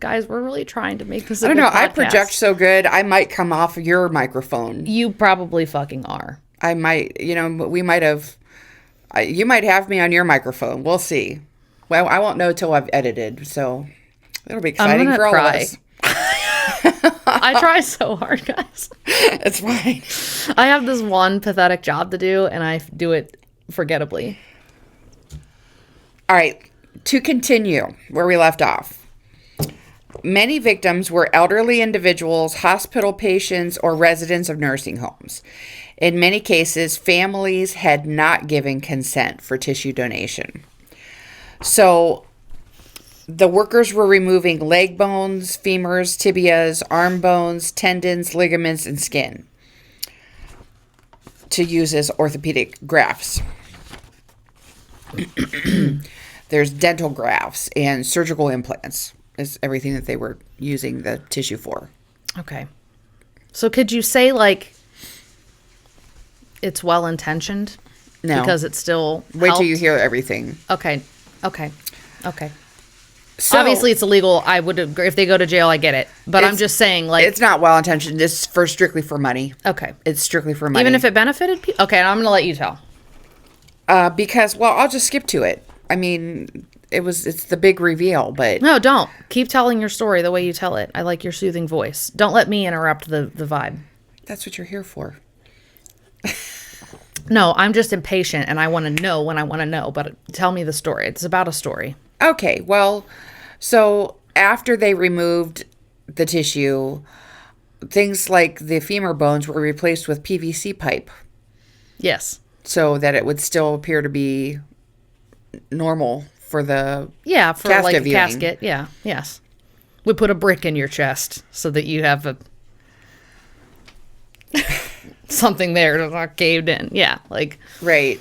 Guys, we're really trying to make this a I don't good know. I podcast. project so good. I might come off of your microphone. You probably fucking are. I might. We might have. You might have me on your microphone. We'll see. Well, I won't know till I've edited. So it'll be exciting gonna for all cry. of us. I try so hard, guys. It's fine. I have this one pathetic job to do, and I do it forgettably. All right. To continue where we left off. Many victims were elderly individuals, hospital patients, or residents of nursing homes. In many cases, families had not given consent for tissue donation. So the workers were removing leg bones, femurs, tibias, arm bones, tendons, ligaments, and skin to use as orthopedic grafts. There's dental grafts and surgical implants is everything that they were using the tissue for. Okay. So could you say, like, it's well-intentioned? No. Because it still Wait till helped? you hear everything. Okay. So, Obviously, it's illegal. I would agree. If they go to jail, I get it. But I'm just saying, like... It's not well-intentioned. It's strictly for money. Okay. It's strictly for money. Even if it benefited people? Okay, I'm going to let you tell. Because, well, I'll just skip to it. I mean, it's the big reveal, but... No, don't. Keep telling your story the way you tell it. I like your soothing voice. Don't let me interrupt the vibe. That's what you're here for. No, I'm just impatient, and I want to know when I want to know. But tell me the story. It's about a story. Okay, well, so after they removed the tissue, things like the femur bones were replaced with PVC pipe. Yes. So that it would still appear to be normal for the for casket like a viewing. casket. Yeah, yes. We put a brick in your chest so that you have a something there that's not caved in. Yeah, like... Right.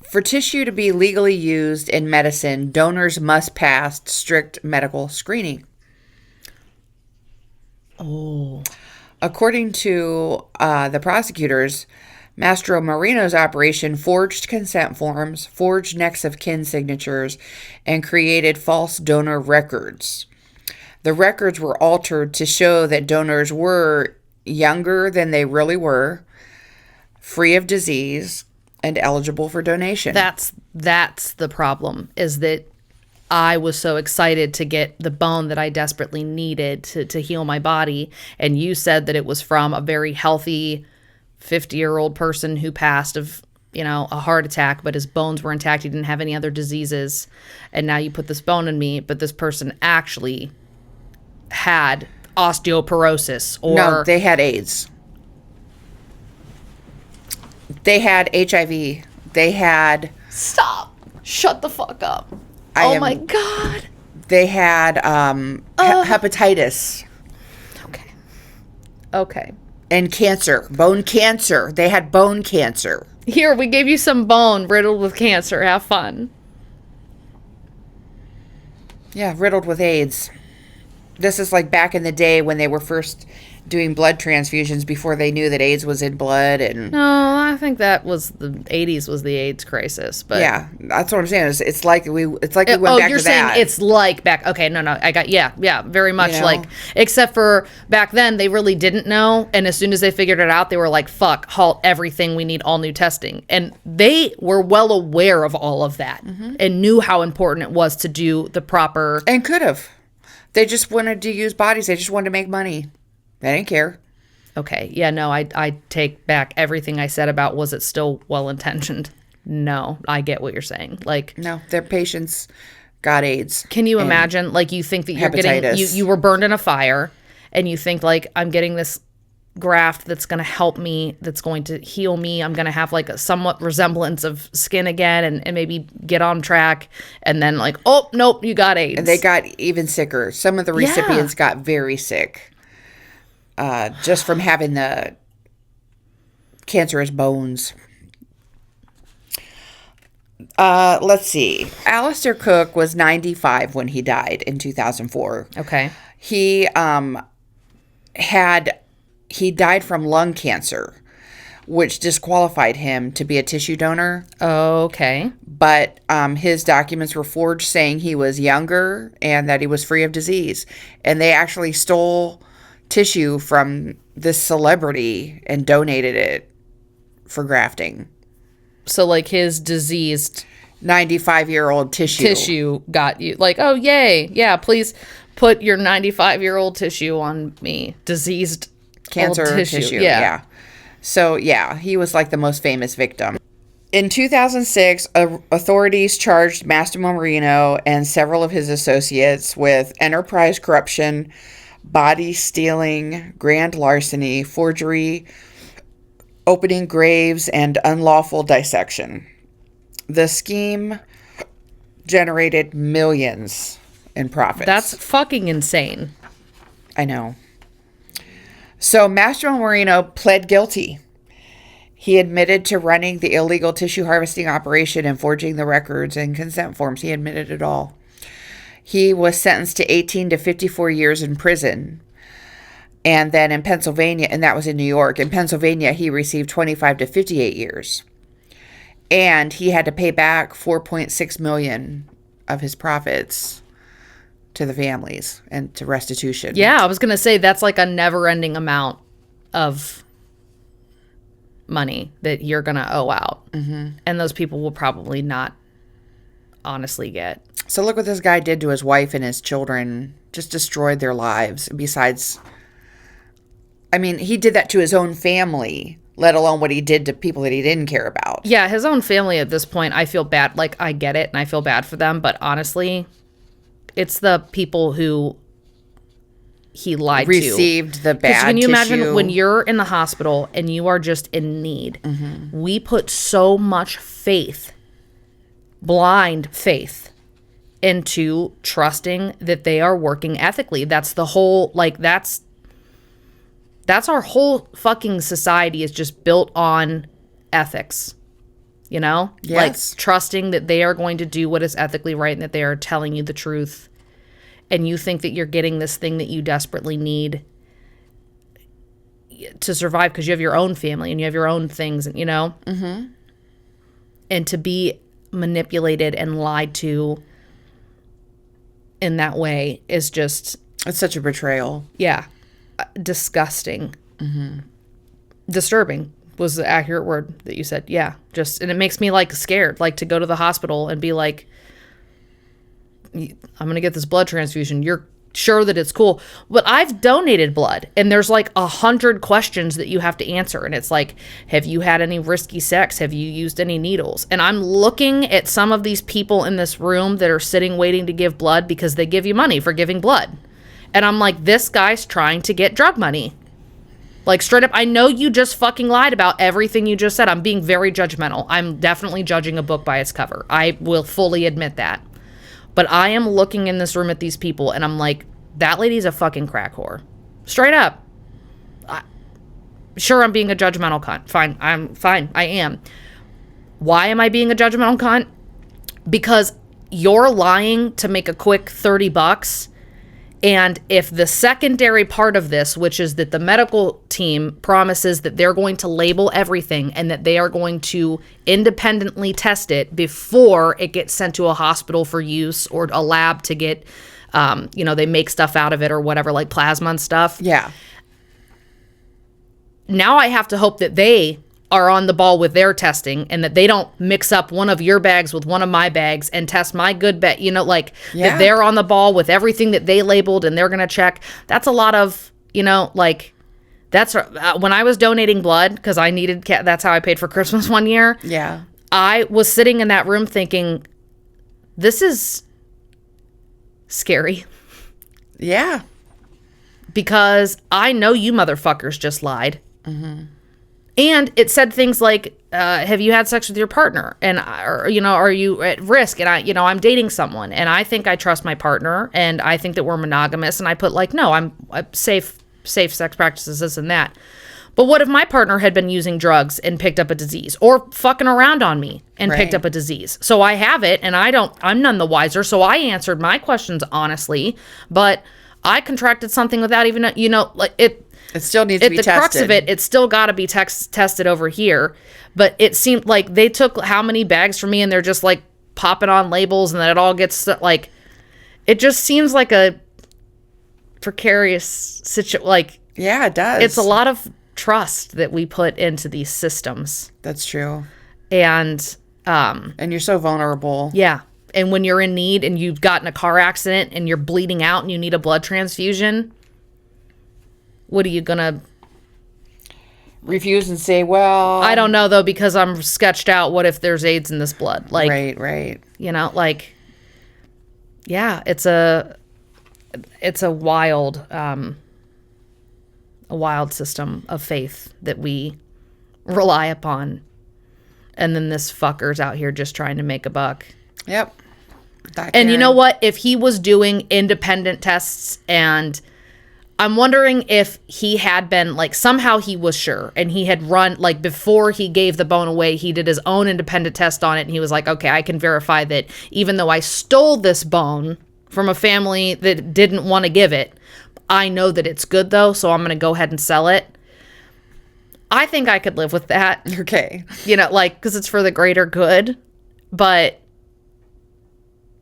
For tissue to be legally used in medicine, donors must pass strict medical screening. Oh. According to the prosecutors, Mastromarino's operation forged consent forms, forged next of kin signatures, and created false donor records. The records were altered to show that donors were younger than they really were, free of disease, and eligible for donation. That's the problem, is that I was so excited to get the bone that I desperately needed to heal my body. And you said that it was from a very healthy 50-year-old person who passed of, a heart attack, but his bones were intact. He didn't have any other diseases. And now you put this bone in me, but this person actually had osteoporosis or... No, they had AIDS. They had HIV. They had... Stop. Shut the fuck up. My God. They had hepatitis. Okay. And cancer. Bone cancer. They had bone cancer. Here, we gave you some bone riddled with cancer. Have fun. Yeah, riddled with AIDS. This is like back in the day when they were first doing blood transfusions before they knew that AIDS was in blood. And no, I think that was the 80s was the AIDS crisis. But yeah, that's what I'm saying. It's like we went back to that. Oh, you're saying it's like back. Okay, no, I got very much like, except for back then they really didn't know, and as soon as they figured it out, they were like, "Fuck, halt everything. We need all new testing." And they were well aware of all of that and knew how important it was to do the proper. And could have. They just wanted to use bodies. They just wanted to make money. They didn't care. Okay. Yeah, no, I take back everything I said about was it still well-intentioned? No, I get what you're saying. Like, no, their patients got AIDS. Can you imagine, like, you think that you're hepatitis. getting, you were burned in a fire, and you think, like, I'm getting this graft that's going to help me, that's going to heal me. I'm going to have, like, a somewhat resemblance of skin again and maybe get on track. And then, like, oh, nope, you got AIDS. And they got even sicker. Some of the recipients got very sick. Just from having the cancerous bones. Let's see. Alistair Cook was 95 when he died in 2004. Okay. He died from lung cancer, which disqualified him to be a tissue donor. Okay. But his documents were forged saying he was younger and that he was free of disease. And they actually stole tissue from this celebrity and donated it for grafting. So, like, his diseased 95-year-old tissue got you. Like, oh, yay. Yeah, please put your 95-year-old tissue on me. Diseased cancer tissue. Yeah. So, yeah, he was like the most famous victim. In 2006, authorities charged Mastromarino and several of his associates with enterprise corruption, body stealing, grand larceny, forgery, opening graves, and unlawful dissection. The scheme generated millions in profits. That's fucking insane. I know. So Mastromarino pled guilty. He admitted to running the illegal tissue harvesting operation and forging the records and consent forms. He admitted it all. He was sentenced to 18 to 54 years in prison. And then in Pennsylvania, and that was in New York. In Pennsylvania, he received 25 to 58 years. And he had to pay back $4.6 million of his profits to the families and to restitution. Yeah, I was going to say that's like a never-ending amount of money that you're going to owe out. Mm-hmm. And those people will probably not honestly get. So look what this guy did to his wife and his children. Just destroyed their lives. Besides, I mean, he did that to his own family, let alone what he did to people that he didn't care about. Yeah, his own family at this point, I feel bad. Like, I get it, and I feel bad for them. But honestly, it's the people who he lied to. Received the bad Can you tissue. imagine when you're in the hospital and you are just in need? Mm-hmm. We put so much faith, blind faith, into trusting that they are working ethically. That's the whole, like, that's our whole fucking society is just built on ethics. You know? Yes. Like, trusting that they are going to do what is ethically right and that they are telling you the truth. And you think that you're getting this thing that you desperately need to survive because you have your own family and you have your own things, you know? Mm-hmm. And to be manipulated and lied to in that way is just... It's such a betrayal. Yeah. Disgusting. Mm-hmm. Disturbing was the accurate word that you said. Yeah. Just, and it makes me like scared, like to go to the hospital and be like, I'm going to get this blood transfusion. You're sure that it's cool. But I've donated blood and there's like 100 questions that you have to answer. And it's like, have you had any risky sex? Have you used any needles? And I'm looking at some of these people in this room that are sitting waiting to give blood because they give you money for giving blood. And I'm like, this guy's trying to get drug money. Like, straight up, I know you just fucking lied about everything you just said. I'm being very judgmental. I'm definitely judging a book by its cover. I will fully admit that. But I am looking in this room at these people, and I'm like, that lady's a fucking crack whore. Straight up. Sure, I'm being a judgmental cunt. Fine. I'm fine. I am. Why am I being a judgmental cunt? Because you're lying to make a quick $30. And if the secondary part of this, which is that the medical team promises that they're going to label everything and that they are going to independently test it before it gets sent to a hospital for use or a lab to get, they make stuff out of it or whatever, like plasma and stuff. Yeah. Now I have to hope that they are on the ball with their testing and that they don't mix up one of your bags with one of my bags and test my good bag, that they're on the ball with everything that they labeled and they're going to check. That's a lot of, that's when I was donating blood because I needed, that's how I paid for Christmas one year. Yeah. I was sitting in that room thinking, this is scary. Yeah. Because I know you motherfuckers just lied. Mm-hmm. And it said things like, have you had sex with your partner? And, are you at risk? And I'm dating someone and I think I trust my partner and I think that we're monogamous. And I put like, no, I'm safe sex practices, this and that. But what if my partner had been using drugs and picked up a disease or fucking around on me and picked up a disease? So I have it and I'm none the wiser. So I answered my questions honestly, but I contracted something without even, It still needs to be tested. At the crux of it, it's still got to be tested over here. But it seemed like they took how many bags from me and they're just like popping on labels and then it all gets like, it just seems like a precarious situation. Like, yeah, it does. It's a lot of trust that we put into these systems. That's true. And you're so vulnerable. Yeah. And when you're in need and you've gotten a car accident and you're bleeding out and you need a blood transfusion, what are you gonna refuse and say, well, I don't know though, because I'm sketched out. What if there's AIDS in this blood? Like, right. Yeah, it's a it's a wild system of faith that we rely upon. And then this fucker's out here just trying to make a buck. Yep. And you know what? If he was doing independent tests, and I'm wondering if he had been, like, somehow he was sure, and he had run, like, before he gave the bone away, he did his own independent test on it, and he was like, okay, I can verify that even though I stole this bone from a family that didn't want to give it, I know that it's good, though, so I'm going to go ahead and sell it. I think I could live with that. Okay. You know, like, because it's for the greater good. But,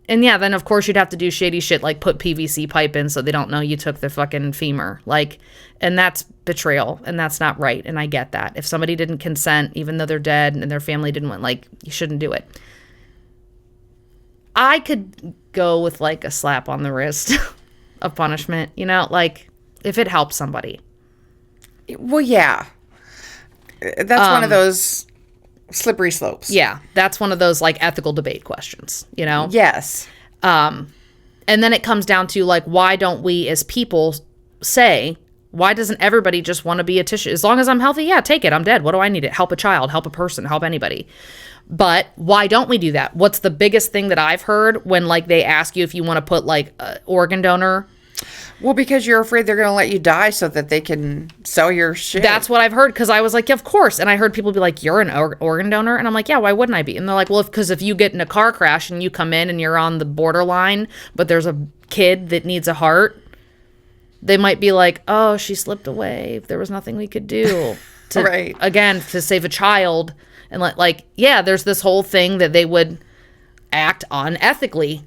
and yeah, then of course you'd have to do shady shit like put PVC pipe in so they don't know you took their fucking femur. Like, and that's betrayal, and that's not right. And I get that. If somebody didn't consent, even though they're dead and their family didn't want, like, you shouldn't do it. I could go with like a slap on the wrist of punishment, you know, like if it helps somebody. Well, yeah. That's one of those slippery slopes. Yeah, that's one of those like ethical debate questions, you know? Yes. And then it comes down to like, why don't we as people say, why doesn't everybody just want to be a tissue? As long as I'm healthy, yeah, take it. I'm dead. What do I need it? Help a child, help a person, help anybody. But why don't we do that? What's the biggest thing that I've heard when like they ask you if you want to put like an organ donor? Well, because you're afraid they're going to let you die so that they can sell your shit. That's what I've heard, because I was like, yeah, of course. And I heard people be like, you're an organ donor? And I'm like, yeah, why wouldn't I be? And they're like, well, because if you get in a car crash and you come in and you're on the borderline, but there's a kid that needs a heart, they might be like, oh, she slipped away. There was nothing we could do to, right. Again, to save a child. And like, yeah, there's this whole thing that they would act unethically.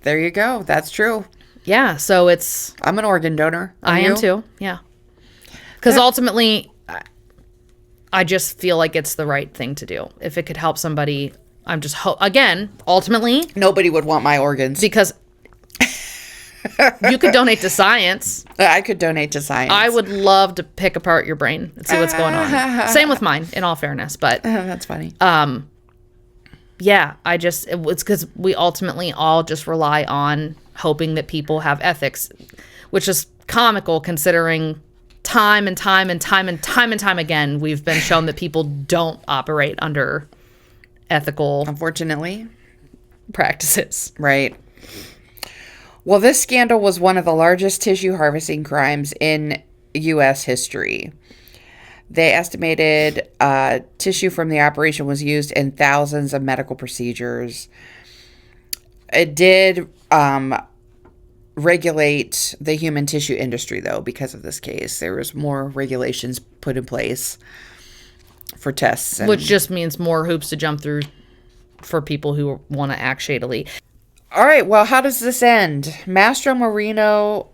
There you go. That's true. Yeah, so it's... I'm an organ donor. I am too, yeah. Because ultimately, I just feel like it's the right thing to do. If it could help somebody, I'm just... Again, ultimately... Nobody would want my organs. Because you could donate to science. I could donate to science. I would love to pick apart your brain and see what's going on. Same with mine, in all fairness, but... That's funny. Yeah, it's because we ultimately all just rely on hoping that people have ethics, which is comical considering time and time again we've been shown that people don't operate under ethical, unfortunately, practices. Right. Well, this scandal was one of the largest tissue harvesting crimes in U.S. history. They estimated tissue from the operation was used in thousands of medical procedures. It did regulate the human tissue industry, though, because of this case. There was more regulations put in place for tests. Which just means more hoops to jump through for people who want to act shadily. All right, well, how does this end? Mastromarino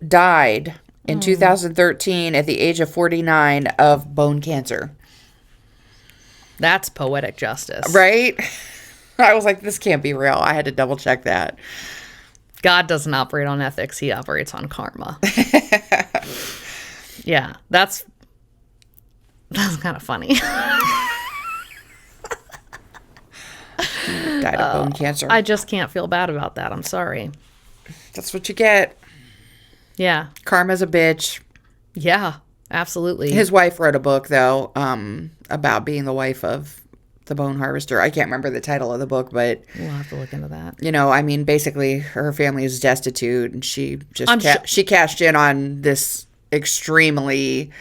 died in 2013 at the age of 49 of bone cancer. That's poetic justice. Right? I was like, this can't be real. I had to double check that. God doesn't operate on ethics. He operates on karma. Yeah, that's kind of funny. Died of bone cancer. I just can't feel bad about that. I'm sorry. That's what you get. Yeah. Karma's a bitch. Yeah, absolutely. His wife wrote a book, though, about being the wife of the bone harvester. I can't remember the title of the book, but... We'll have to look into that. You know, I mean, basically, her family is destitute, and she just she cashed in on this extremely...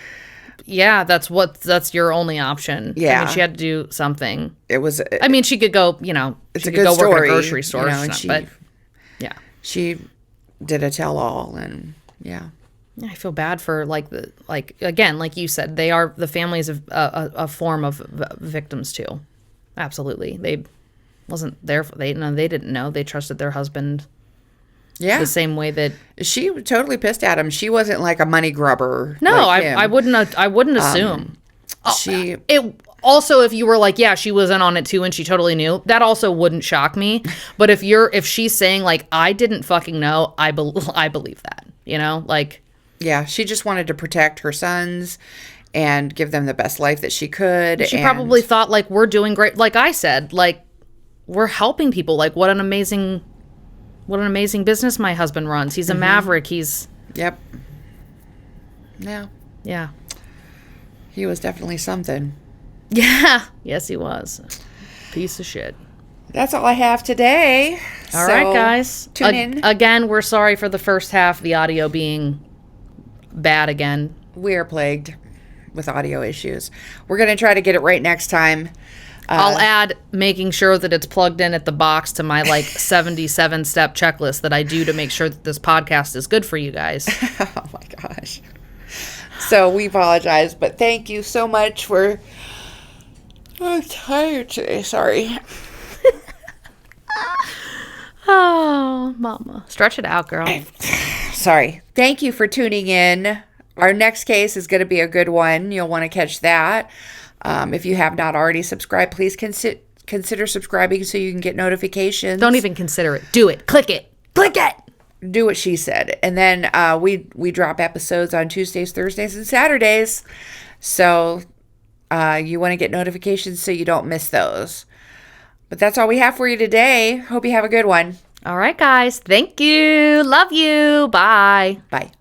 Yeah, that's your only option. Yeah. I mean, she had to do something. It was... I mean, she could go, she could go work at a grocery store, but yeah. She did a tell-all, and yeah. I feel bad for again, like you said, the families of a form of victims too. Absolutely. They wasn't there. They didn't know. They trusted their husband. Yeah. The same way that she totally pissed at him. She wasn't like a money grubber. No, like him. I wouldn't assume. It also, if you were like, yeah, she was in on it too and she totally knew, that also wouldn't shock me. But if she's saying like, I didn't fucking know, I believe that, like. Yeah, she just wanted to protect her sons and give them the best life that she could. She probably thought, like, we're doing great. Like I said, like, we're helping people. Like, what an amazing What an amazing business my husband runs. He's a maverick. Yep. Yeah. Yeah. He was definitely something. Yeah. Yes, he was. Piece of shit. That's all I have today. All right, guys. Tune in. Again, we're sorry for the first half, the audio being bad again. We are plagued with audio issues. We're going to try to get it right next time. I'll add making sure that it's plugged in at the box to my 77-step checklist that I do to make sure that this podcast is good for you guys. Oh my gosh. So we apologize, but thank you so much for... I'm tired today. Sorry. Oh, mama. Stretch it out, girl. Sorry. Thank you for tuning in. Our next case is going to be a good one. You'll want to catch that. If you have not already subscribed, please consider subscribing so you can get notifications. Don't even consider it. Do it. Click it. Click it. Do what she said. And then we drop episodes on Tuesdays, Thursdays, and Saturdays. So you want to get notifications so you don't miss those. But that's all we have for you today. Hope you have a good one. All right, guys. Thank you. Love you. Bye. Bye.